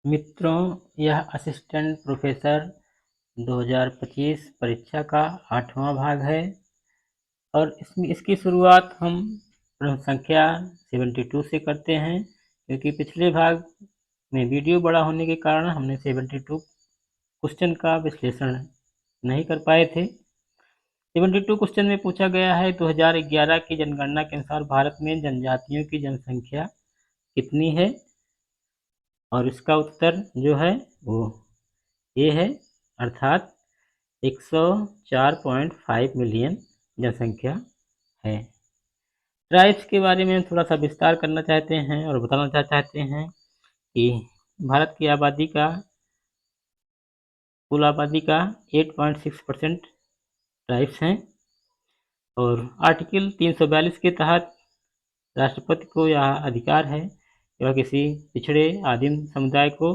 मित्रों, यह assistant professor 2025 परीक्षा का 8वां भाग है और इसकी शुरुआत हम प्रश्न संख्या 72 से करते हैं, क्योंकि पिछले भाग में वीडियो बड़ा होने के कारण हमने 72 क्वेश्चन का विश्लेषण नहीं कर पाए थे। 72 क्वेश्चन में पूछा गया है 2011 की जनगणना के अनुसार भारत में जनजातियों की जनसंख्या कितनी है, और इसका उत्तर जो है वो ये है, अर्थात 104.5 मिलियन जनसंख्या है। ट्राइब्स के बारे में थोड़ा सा विस्तार करना चाहते हैं और बताना चाहते हैं कि भारत की आबादी का कुल आबादी का 8.6% ट्राइब्स हैं और आर्टिकल 342 के तहत राष्ट्रपति को यह अधिकार है कि वह किसी पिछड़े आदिम समुदाय को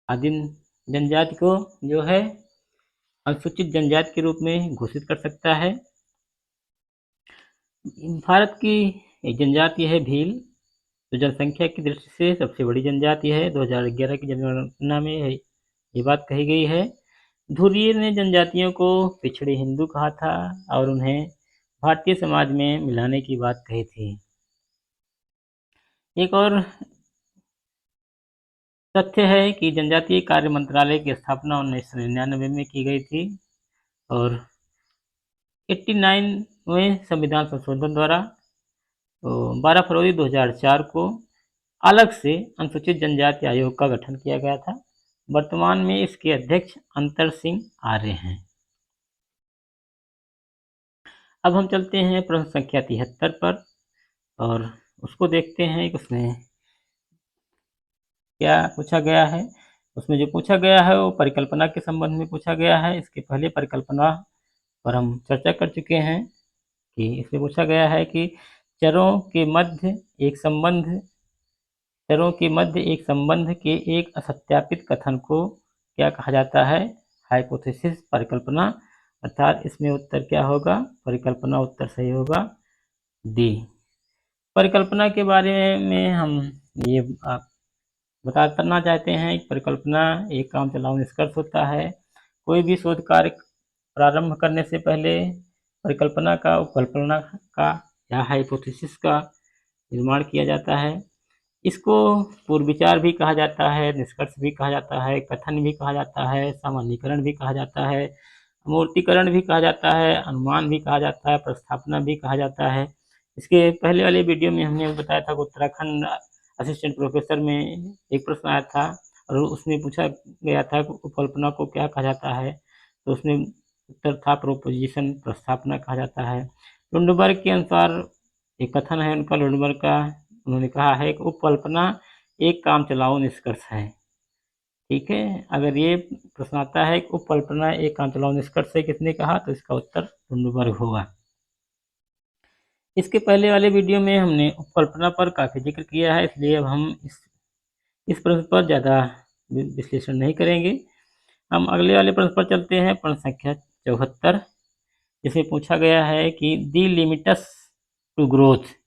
आदिम जनजाति को जो है अनुसूचित जनजाति के रूप में घोषित कर सकता है। भारत की एक जनजाति है भील, जो जनसंख्या की दृष्टि से सबसे बड़ी जनजाति है। 2011 की जनगणना में ये बात कही गई है। धुर्य ने जनजातियों को पिछड़े हिंदू कहा था और उन्हें भारतीय समाज में मिलाने की बात कही थी। एक और तथ्य है कि जनजातीय कार्य मंत्रालय की स्थापना 1999 में की गई थी और 89वें संविधान संशोधन द्वारा 12 फरवरी 2004 को अलग से अनुसूचित जनजाति आयोग का गठन किया गया था। वर्तमान में इसके अध्यक्ष अंतर सिंह आर्य हैं। अब हम चलते हैं प्रश्न संख्या 73 पर और उसको देखते हैं कि उसमें क्या पूछा गया है। उसमें जो पूछा गया है वो परिकल्पना के संबंध में पूछा गया है। इसके पहले परिकल्पना पर हम चर्चा कर चुके हैं कि इसमें पूछा गया है कि चरों के मध्य एक संबंध के एक असत्यापित कथन को क्या कहा जाता है? हाइपोथेसिस, परिकल्पना। अर्थात इसमें उत्तर क्या होगा? परिकल्पना उत्तर सही होगा, डी। परिकल्पना के बारे में हम ये बताना चाहते हैं कि परिकल्पना एक काम चलाऊ निष्कर्ष होता है। कोई भी शोध कार्य प्रारंभ करने से पहले परिकल्पना का, उपकल्पना का या हाइपोथेसिस का निर्माण किया जाता है। इसको पूर्व विचार भी कहा जाता है, निष्कर्ष भी कहा जाता है, कथन भी कहा जाता है, सामान्यीकरण भी कहा जाता है, अमूर्तीकरण भी कहा जाता है, अनुमान भी कहा जाता है, प्रस्थापना भी कहा जाता है। इसके पहले वाले वीडियो में हमने बताया था कि उत्तराखंड असिस्टेंट प्रोफेसर में एक प्रश्न आया था और उसमें पूछा गया था कि उपकल्पना को क्या कहा जाता है, तो उसमें उत्तर था प्रोपोजिशन, प्रस्थापना कहा जाता है। लुंडबर्ग के अनुसार एक कथन है उनका, लुंडबर्ग का, उन्होंने कहा है कि उपकल्पना एक काम चलाऊ निष्कर्ष है। ठीक है, अगर ये प्रश्न आता है कि उपकल्पना एक काम चलाऊ निष्कर्ष है, किसने कहा, तो इसका उत्तर लुंडबर्ग होगा। इसके पहले वाले वीडियो में हमने उपकल्पना पर काफ़ी जिक्र किया है, इसलिए अब हम इस प्रश्न पर ज़्यादा विश्लेषण नहीं करेंगे। हम अगले वाले प्रश्न पर चलते हैं, प्रश्न संख्या 74, जिसमें पूछा गया है कि दी लिमिट्स टू ग्रोथ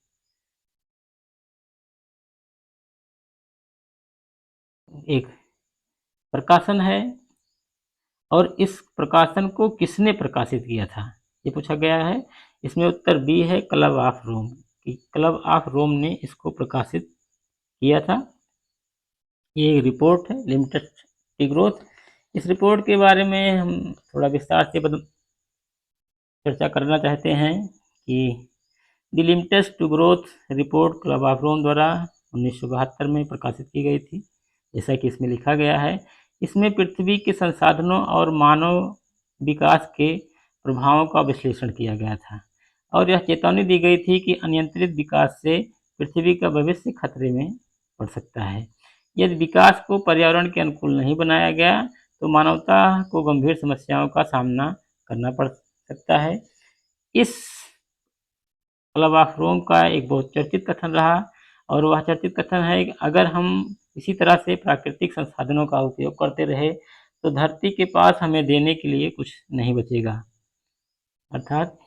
एक प्रकाशन है और इस प्रकाशन को किसने प्रकाशित किया था, ये पूछा गया है। इसमें उत्तर बी है, क्लब ऑफ रोम, कि क्लब ऑफ रोम ने इसको प्रकाशित किया था। ये एक रिपोर्ट है, लिमिटेड टू ग्रोथ। इस रिपोर्ट के बारे में हम थोड़ा विस्तार से चर्चा करना चाहते हैं कि the limited to growth report club of Rome द्वारा 1972 में प्रकाशित की गई थी। जैसा कि इसमें लिखा गया है, इसमें पृथ्वी के संसाधनों और मानव विकास के प्रभावों का विश्लेषण किया गया था और यह चेतावनी दी गई थी कि अनियंत्रित विकास से पृथ्वी का भविष्य खतरे में पड़ सकता है। यदि विकास को पर्यावरण के अनुकूल नहीं बनाया गया तो मानवता को गंभीर समस्याओं का सामना करना पड़ सकता है। इस क्लब ऑफ रोम का एक बहुत चर्चित कथन रहा और वह चर्चित कथन है कि अगर हम इसी तरह से प्राकृतिक संसाधनों का उपयोग करते रहे तो धरती के पास हमें देने के लिए कुछ नहीं बचेगा। अर्थात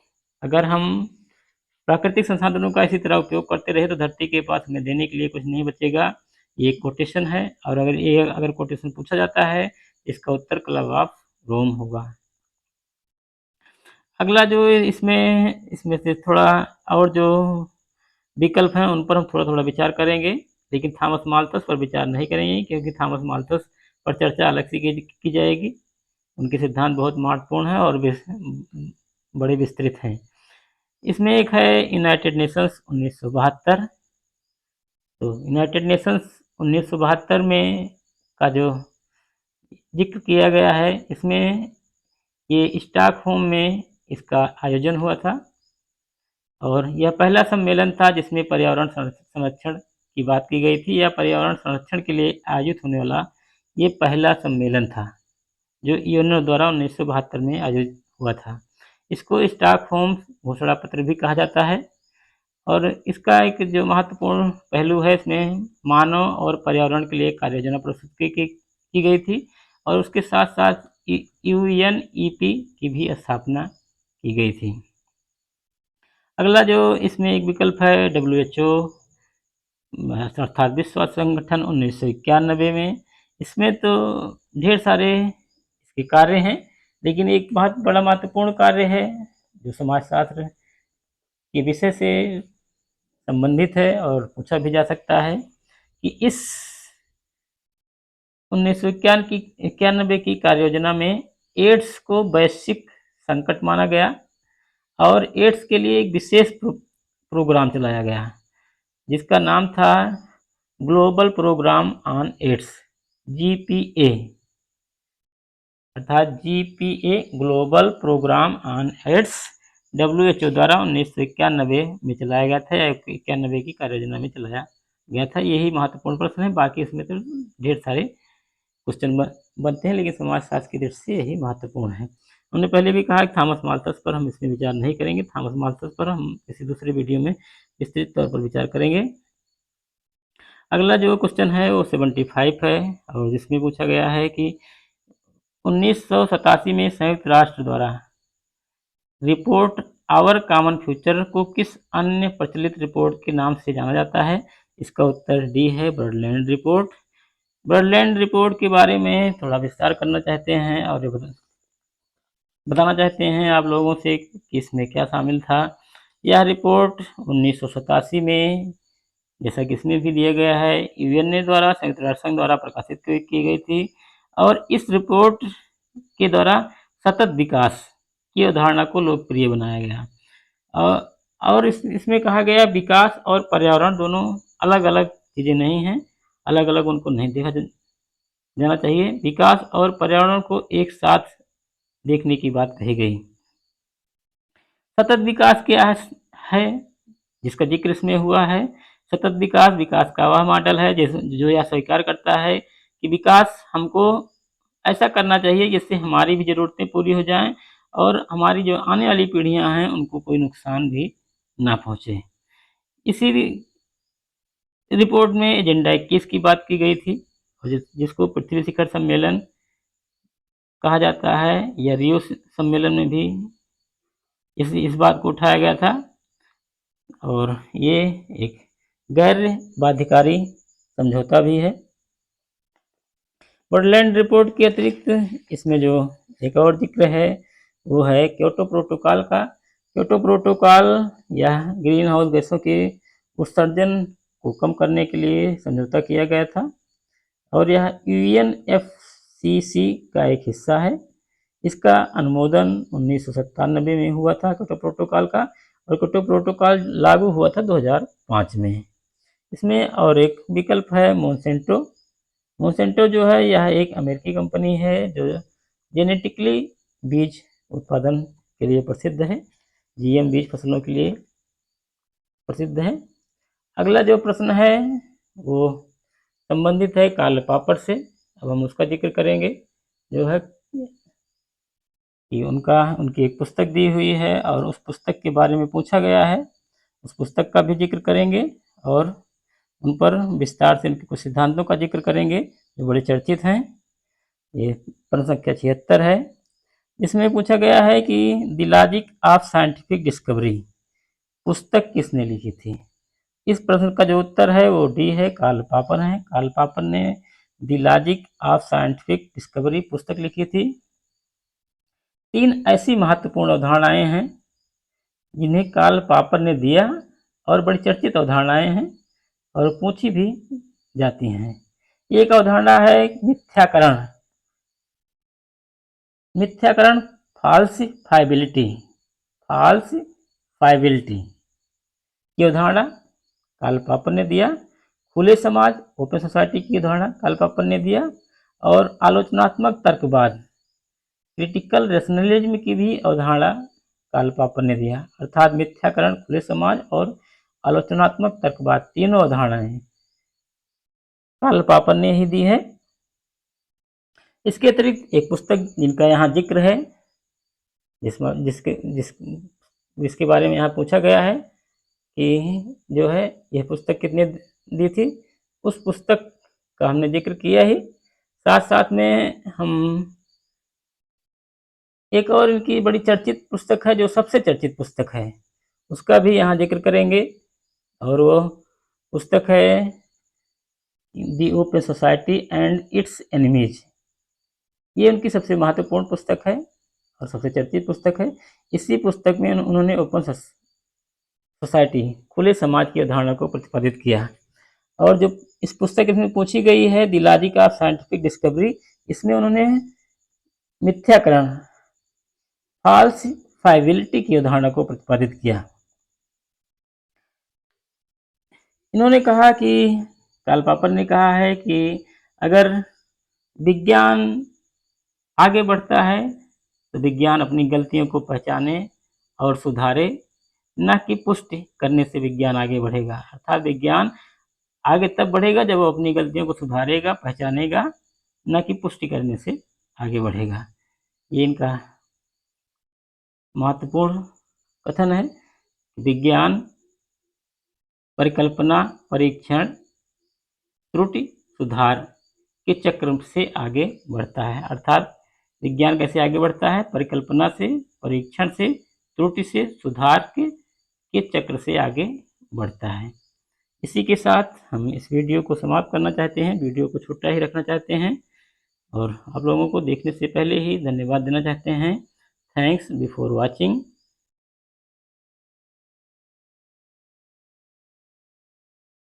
अगर हम प्राकृतिक संसाधनों का इसी तरह उपयोग करते रहे तो धरती के पास हमें देने के लिए कुछ नहीं बचेगा। ये एक कोटेशन है और अगर कोटेशन पूछा जाता है, इसका उत्तर क्लब ऑफ रोम होगा। अगला जो इसमें से थोड़ा और जो विकल्प हैं उन पर हम थोड़ा-थोड़ा विचार करेंगे, लेकिन थॉमस माल्थस पर विचार नहीं करेंगे क्योंकि थॉमस माल्थस पर चर्चा अलग से की जाएगी। उनके सिद्धांत बहुत महत्वपूर्ण हैं और बड़े विस्तृत हैं। इसमें एक है यूनाइटेड नेशंस 1972। तो यूनाइटेड नेशंस 1972 में का जो जिक्र किया गया है, इसमें ये स्टॉकहोम में इसका आयोजन हुआ था और यह पहला सम्मेलन था जिसमें पर्यावरण संरक्षण की बात की गई थी। या पर्यावरण संरक्षण के लिए आयोजित होने वाला ये पहला सम्मेलन था जो यूएनओ द्वारा 1972 में आयोजित हुआ था। इसको स्टॉकहोम घोषणा पत्र भी कहा जाता है और इसका एक जो महत्वपूर्ण पहलू है, इसमें मानव और पर्यावरण के लिए कार्य योजना प्रस्तुत की गई थी और उसके साथ साथ यूएनईपी की भी स्थापना की गई थी। अगला जो इसमें एक विकल्प है डब्ल्यूएचओ अर्थात विश्व स्वास्थ्य संगठन 1991 में। इसमें तो ढेर सारे इसके कार्य हैं, लेकिन एक बहुत बड़ा महत्वपूर्ण कार्य है जो समाजशास्त्र के विषय से संबंधित है और पूछा भी जा सकता है कि इस 1991 की कार्य योजना में एड्स को वैश्विक संकट माना गया और एड्स के लिए एक विशेष प्रोग्राम चलाया गया जिसका नाम था global programme on AIDS, GPA, अर्थात GPA global programme on AIDS WHO द्वारा 1991 में चलाया गया था या 91 की कार्य योजना में चलाया गया था। यही महत्वपूर्ण प्रश्न है, बाकी इसमें तो ढेर सारे क्वेश्चन बनते हैं, लेकिन समाजशास्त्र की दृष्टि से यही महत्वपूर्ण है। हमने पहले भी कहा कि थॉमस माल्थस पर हम इसमें विचार नहीं करेंगे, थॉमस माल्थस पर हम किसी दूसरे वीडियो में विस्तृत तौर पर विचार करेंगे। अगला जो क्वेश्चन है वो 75 है और जिसमें पूछा गया है कि 1987 में संयुक्त राष्ट्र द्वारा रिपोर्ट आवर कॉमन फ्यूचर को किस अन्य प्रचलित रिपोर्ट के नाम से जाना जाता है? इसका उत्तर डी है, ब्रडलैंड रिपोर्ट। ब्रडलैंड रिपोर्ट के बारे में थोड़ा विस्तार करना चाहते हैं और बताना चाहते हैं आप लोगों से कि इसमें क्या शामिल था। यह रिपोर्ट 1987 में, जैसा कि इसमें भी दिया गया है, यूएनए द्वारा, संयुक्त राष्ट्र संघ द्वारा प्रकाशित की गई थी और इस रिपोर्ट के द्वारा सतत विकास की अवधारणा को लोकप्रिय बनाया गया और इसमें कहा गया विकास और पर्यावरण दोनों अलग अलग चीज़ें नहीं हैं, अलग अलग उनको नहीं देखा जाना चाहिए। विकास और पर्यावरण को एक साथ देखने की बात कही गई। सतत विकास क्या है जिसका जिक्र इसमें हुआ है? सतत विकास का वह मॉडल है जो यह स्वीकार करता है कि विकास हमको ऐसा करना चाहिए जिससे हमारी भी ज़रूरतें पूरी हो जाएं और हमारी जो आने वाली पीढ़ियां हैं उनको कोई नुकसान भी ना पहुंचे। इसी रिपोर्ट में एजेंडा 21 की बात की गई थी और जिसको पृथ्वी शिखर सम्मेलन कहा जाता है। यह रियो सम्मेलन में भी इस बात को उठाया गया था और ये एक गैर बाध्यकारी समझौता भी है। ब्रडलैंड रिपोर्ट के अतिरिक्त इसमें जो एक और जिक्र है वो है क्योटो प्रोटोकॉल का। क्योटो प्रोटोकॉल यह ग्रीन हाउस गैसों के उत्सर्जन को कम करने के लिए समझौता किया गया था और यह यूएनएफसीसी का एक हिस्सा है। इसका अनुमोदन 1997 में हुआ था क्योटो प्रोटोकॉल का और क्योटो प्रोटोकॉल लागू हुआ था 2005 में। इसमें और एक विकल्प है मोनसेंटो। मोनसेंटो जो है यह एक अमेरिकी कंपनी है जो जेनेटिकली बीज उत्पादन के लिए प्रसिद्ध है, जीएम बीज फसलों के लिए प्रसिद्ध है। अगला जो प्रश्न है वो संबंधित है कार्ल पॉपर से। अब हम उसका जिक्र करेंगे जो है कि उनकी एक पुस्तक दी हुई है और उस पुस्तक के बारे में पूछा गया है, उस पुस्तक का भी जिक्र करेंगे और उन पर विस्तार से उनके कुछ सिद्धांतों का जिक्र करेंगे जो बड़े चर्चित हैं। ये प्रश्न संख्या 76 है। इसमें पूछा गया है कि the logic of scientific discovery पुस्तक किसने लिखी थी? इस प्रश्न का जो उत्तर है वो डी है, कार्ल पॉपर है। कार्ल पॉपर ने the logic of scientific discovery पुस्तक लिखी थी। 3 ऐसी महत्वपूर्ण अवधारणाएं हैं जिन्हें कार्ल पॉपर ने दिया और बड़ी चर्चित अवधारणाएं हैं और पूछी भी जाती हैं। एक अवधारणा है मिथ्याकरण। मिथ्याकरण, फॉल्सिफाइबिलिटी। फॉल्सिफाइबिलिटी की अवधारणा कार्ल पॉपर ने दिया। खुले समाज, ओपन सोसाइटी की अवधारणा कार्ल पॉपर ने दिया। और आलोचनात्मक तर्कवाद, क्रिटिकल रेशनलिज्म की भी अवधारणा कार्ल पॉपर ने दिया। अर्थात मिथ्याकरण, खुले समाज और आलोचनात्मक तर्कवाद, तीनों अवधारणाएं कार्ल पॉपर ने ही दी है। इसके अतिरिक्त एक पुस्तक जिनका यहाँ जिक्र है, जिसके बारे में यहाँ पूछा गया है कि जो है यह पुस्तक कितने दी थी, उस पुस्तक का हमने जिक्र किया ही। साथ साथ में हम एक और इनकी बड़ी चर्चित पुस्तक है, जो सबसे चर्चित पुस्तक है, उसका भी यहाँ जिक्र करेंगे। और वो पुस्तक है दी open society and it's enemies. ये उनकी सबसे महत्वपूर्ण पुस्तक है और सबसे चर्चित पुस्तक है। इसी पुस्तक में उन्होंने ओपन सोसाइटी, खुले समाज की अवधारणा को प्रतिपादित किया। और जो इस पुस्तक में पूछी गई है the logic of scientific discovery, इसमें उन्होंने मिथ्याकरण, फॉल्सिफाइबिलिटी की अवधारणा को प्रतिपादित किया। इन्होंने कहा कि कार्ल पॉपर ने कहा है कि अगर विज्ञान आगे बढ़ता है तो विज्ञान अपनी गलतियों को पहचाने और सुधारे, न कि पुष्टि करने से विज्ञान आगे बढ़ेगा। अर्थात विज्ञान आगे तब बढ़ेगा जब वो अपनी गलतियों को सुधारेगा, पहचानेगा, न कि पुष्टि करने से आगे बढ़ेगा। ये इनका महत्वपूर्ण कथन है। विज्ञान परिकल्पना, परीक्षण, त्रुटि, सुधार के चक्र से आगे बढ़ता है। अर्थात विज्ञान कैसे आगे बढ़ता है? परिकल्पना से, परीक्षण से, त्रुटि से, सुधार के चक्र से आगे बढ़ता है। इसी के साथ हम इस वीडियो को समाप्त करना चाहते हैं। वीडियो को छोटा ही रखना चाहते हैं और आप लोगों को देखने से पहले ही धन्यवाद देना चाहते हैं। Thanks before watching.